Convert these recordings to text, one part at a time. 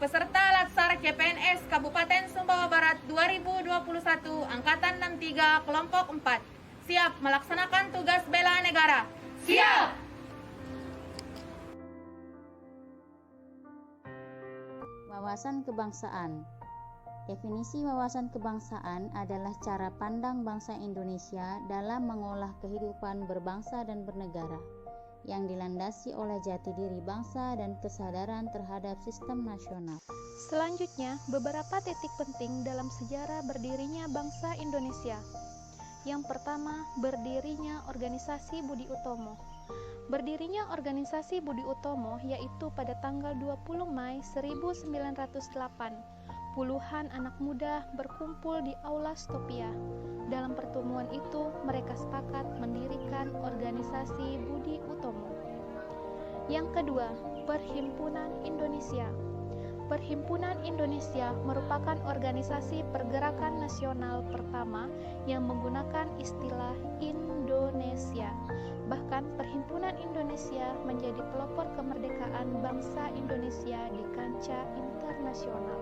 Peserta Laksar CPNS Kabupaten Sumbawa Barat 2021 Angkatan 63 Kelompok 4 siap melaksanakan tugas bela negara. Siap! Wawasan kebangsaan. Definisi wawasan kebangsaan adalah cara pandang bangsa Indonesia dalam mengolah kehidupan berbangsa dan bernegara yang dilandasi oleh jati diri bangsa dan kesadaran terhadap sistem nasional. Selanjutnya, beberapa titik penting dalam sejarah berdirinya bangsa Indonesia. Yang pertama, berdirinya Organisasi Budi Utomo. Berdirinya Organisasi Budi Utomo yaitu pada tanggal 20 Mei 1908. Puluhan anak muda berkumpul di Aula Stopia. Dalam pertemuan itu, mereka sepakat mendirikan Organisasi Budi Utomo. Yang kedua, Perhimpunan Indonesia. Perhimpunan Indonesia merupakan organisasi pergerakan nasional pertama yang menggunakan istilah Indonesia. Bahkan Perhimpunan Indonesia menjadi pelopor kemerdekaan bangsa Indonesia di kancah internasional.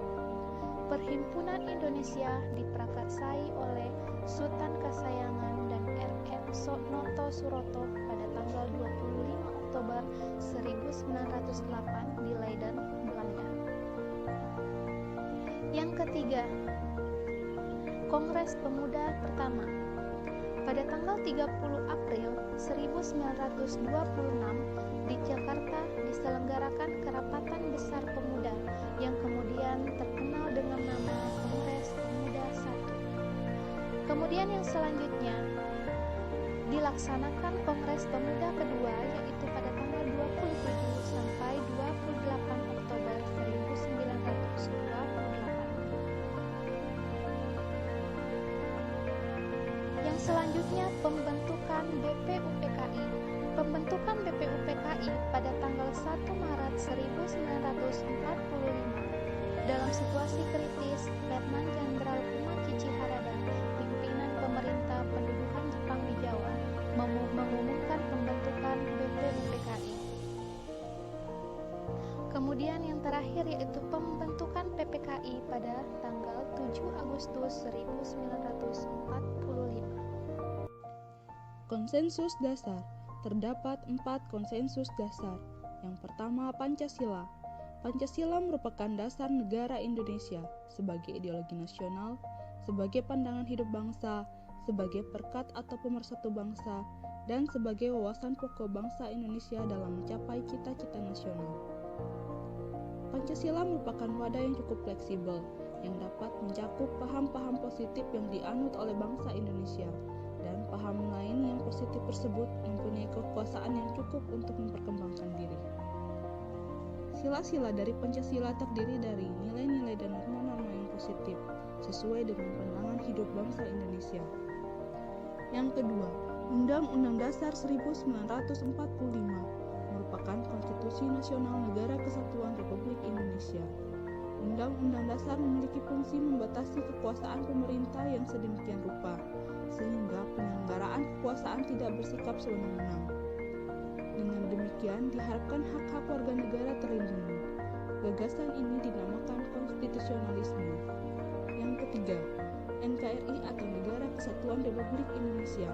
Perhimpunan Indonesia diprakarsai oleh Sultan Kasayangan dan R.M. Noto Suroto pada tanggal 25 Oktober 1908 di Leiden, Belanda. Yang ketiga, Kongres Pemuda pertama. Pada tanggal 30 April 1926 di Jakarta diselenggarakan Kerapatan Besar Pemuda yang kemudian terkenal dengan nama Kongres Pemuda I. Kemudian yang selanjutnya dilaksanakan Kongres Pemuda kedua yaitu pada tanggal 27 sampai 28 Oktober 1928. Yang selanjutnya pembentukan BPUPKI. Pembentukan BPUPKI pada tanggal 1 Maret 1945. Dalam situasi kritis, Letnan Jenderal Kuma Cici Harada, pimpinan pemerintah pendudukan Jepang di Jawa, mengumumkan pembentukan BPUPKI. Kemudian yang terakhir yaitu pembentukan PPKI pada tanggal 7 Agustus 1945. Konsensus dasar. Terdapat 4 konsensus dasar. Yang pertama, Pancasila. Pancasila merupakan dasar negara Indonesia sebagai ideologi nasional, sebagai pandangan hidup bangsa, sebagai perkat atau pemersatu bangsa, dan sebagai wawasan pokok bangsa Indonesia dalam mencapai cita-cita nasional. Pancasila merupakan wadah yang cukup fleksibel, yang dapat mencakup paham-paham positif yang dianut oleh bangsa Indonesia, dan paham lain yang positif tersebut mempunyai kekuasaan yang cukup untuk memperkembangkan diri. Sila-sila dari Pancasila terdiri dari nilai-nilai dan norma-norma yang positif, sesuai dengan pandangan hidup bangsa Indonesia. Yang kedua, Undang-Undang Dasar 1945 merupakan Konstitusi Nasional Negara Kesatuan Republik Indonesia. Undang-Undang Dasar memiliki fungsi membatasi kekuasaan pemerintah yang sedemikian rupa, sehingga penyelenggaraan kekuasaan tidak bersikap sewenang-wenang. Dengan demikian, diharapkan hak-hak warga negara terlindungi. Gagasan ini dinamakan konstitusionalisme. Yang ketiga, NKRI atau Negara Kesatuan Republik Indonesia.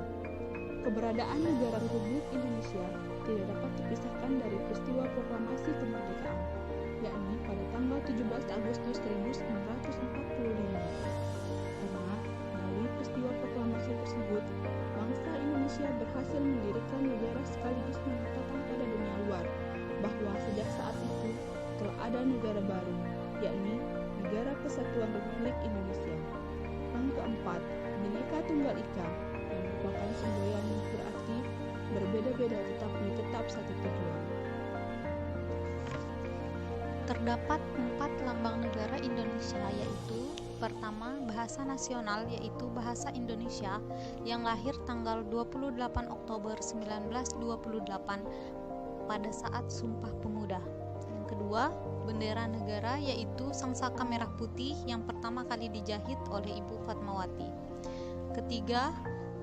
Keberadaan negara Republik Indonesia tidak dapat dipisahkan dari peristiwa proklamasi kemerdekaan, yakni pada tanggal 17 Agustus 1945. Karena melalui peristiwa proklamasi tersebut, bangsa Indonesia berhasil mendirikan negara sekaligus mengatakan pada dunia luar bahwa sejak saat itu telah ada negara baru, yakni Negara Kesatuan Republik Indonesia. Yang keempat, Bhinneka Tunggal Ika, yang merupakan semboyan yang berarti berbeda-beda tetapi tetap satu tujuan. Terdapat 4 lambang negara Indonesia yaitu pertama, bahasa nasional yaitu bahasa Indonesia yang lahir tanggal 28 Oktober 1928 pada saat Sumpah Pemuda. Yang kedua, bendera negara yaitu sangsaka merah putih yang pertama kali dijahit oleh Ibu Fatmawati. Ketiga,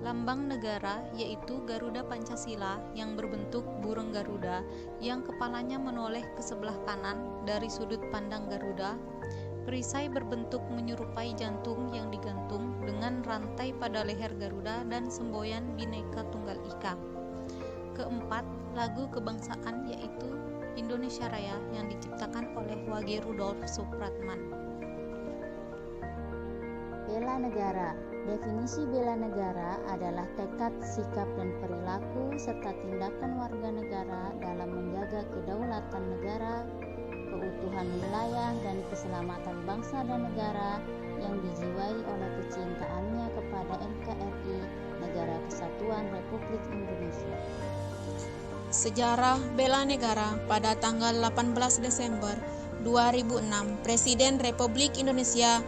Lambang negara yaitu Garuda Pancasila yang berbentuk burung Garuda yang kepalanya menoleh ke sebelah kanan dari sudut pandang Garuda. Perisai berbentuk menyerupai jantung yang digantung dengan rantai pada leher Garuda dan semboyan Bhinneka Tunggal Ika. Keempat, lagu kebangsaan yaitu Indonesia Raya yang diciptakan oleh Wage Rudolf Supratman. Bela negara. Definisi bela negara adalah tekad, sikap, dan perilaku serta tindakan warga negara dalam menjaga kedaulatan negara, keutuhan wilayah, dan keselamatan bangsa dan negara yang dijiwai oleh kecintaannya kepada NKRI, Negara Kesatuan Republik Indonesia. Sejarah bela negara pada tanggal 18 Desember 2006, Presiden Republik Indonesia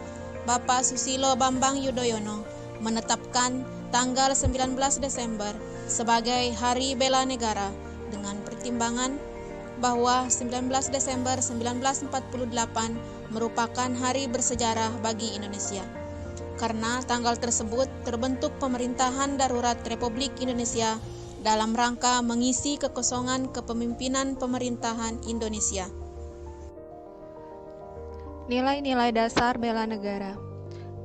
Bapak Susilo Bambang Yudhoyono menetapkan tanggal 19 Desember sebagai Hari Bela Negara dengan pertimbangan bahwa 19 Desember 1948 merupakan hari bersejarah bagi Indonesia. Karena tanggal tersebut terbentuk pemerintahan darurat Republik Indonesia dalam rangka mengisi kekosongan kepemimpinan pemerintahan Indonesia. Nilai-nilai dasar bela negara.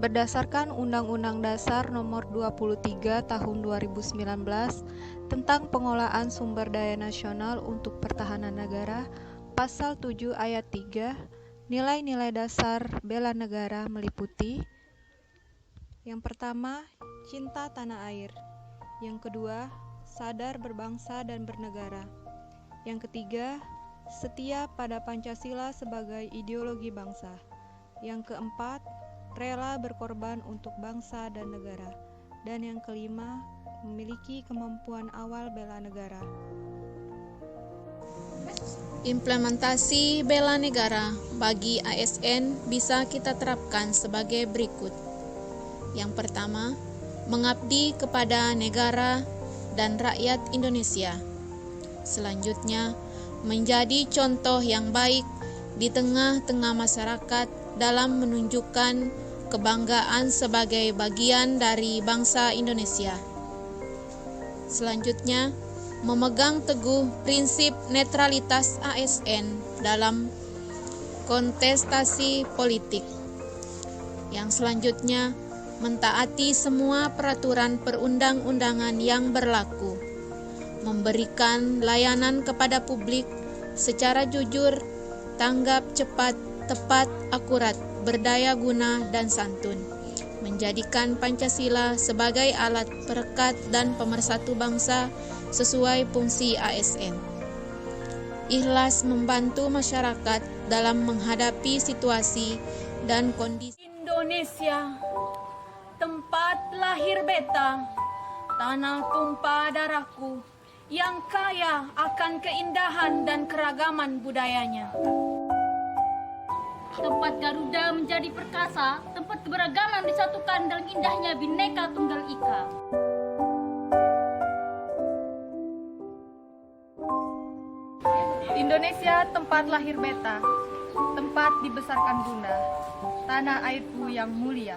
Berdasarkan Undang-Undang Dasar Nomor 23 Tahun 2019 tentang Pengelolaan Sumber Daya Nasional untuk Pertahanan Negara, Pasal 7 Ayat 3, nilai-nilai dasar bela negara meliputi: yang pertama, cinta tanah air; yang kedua, sadar berbangsa dan bernegara; yang ketiga, setia pada Pancasila sebagai ideologi bangsa; yang keempat, rela berkorban untuk bangsa dan negara; dan yang kelima, memiliki kemampuan awal bela negara. Implementasi bela negara bagi ASN bisa kita terapkan sebagai berikut. Yang pertama, mengabdi kepada negara dan rakyat Indonesia. Selanjutnya, menjadi contoh yang baik di tengah-tengah masyarakat dalam menunjukkan kebanggaan sebagai bagian dari bangsa Indonesia. Selanjutnya, memegang teguh prinsip netralitas ASN dalam kontestasi politik. Yang selanjutnya, mentaati semua peraturan perundang-undangan yang berlaku, memberikan layanan kepada publik secara jujur, tanggap cepat, tepat, akurat, berdaya guna, dan santun, menjadikan Pancasila sebagai alat perekat dan pemersatu bangsa sesuai fungsi ASN. Ikhlas membantu masyarakat dalam menghadapi situasi dan kondisi. Indonesia, tempat lahir beta, tanah tumpah darahku, yang kaya akan keindahan dan keragaman budayanya. Tempat Garuda menjadi perkasa, tempat keberagaman disatukan dalam indahnya Bhinneka Tunggal Ika. Indonesia, tempat lahir beta, tempat dibesarkan bunda, tanah airku yang mulia.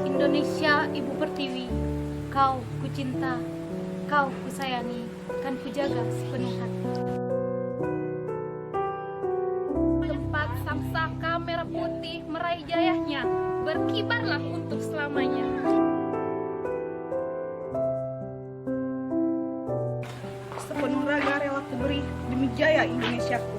Indonesia, Ibu Pertiwi, kau kucinta, kau kusayangi, kan kujaga sepenuh hati. Tempat sang saka merah putih meraih jayahnya, berkibarlah untuk selamanya. Sepenuh raga rela ku beri demi jaya Indonesiaku.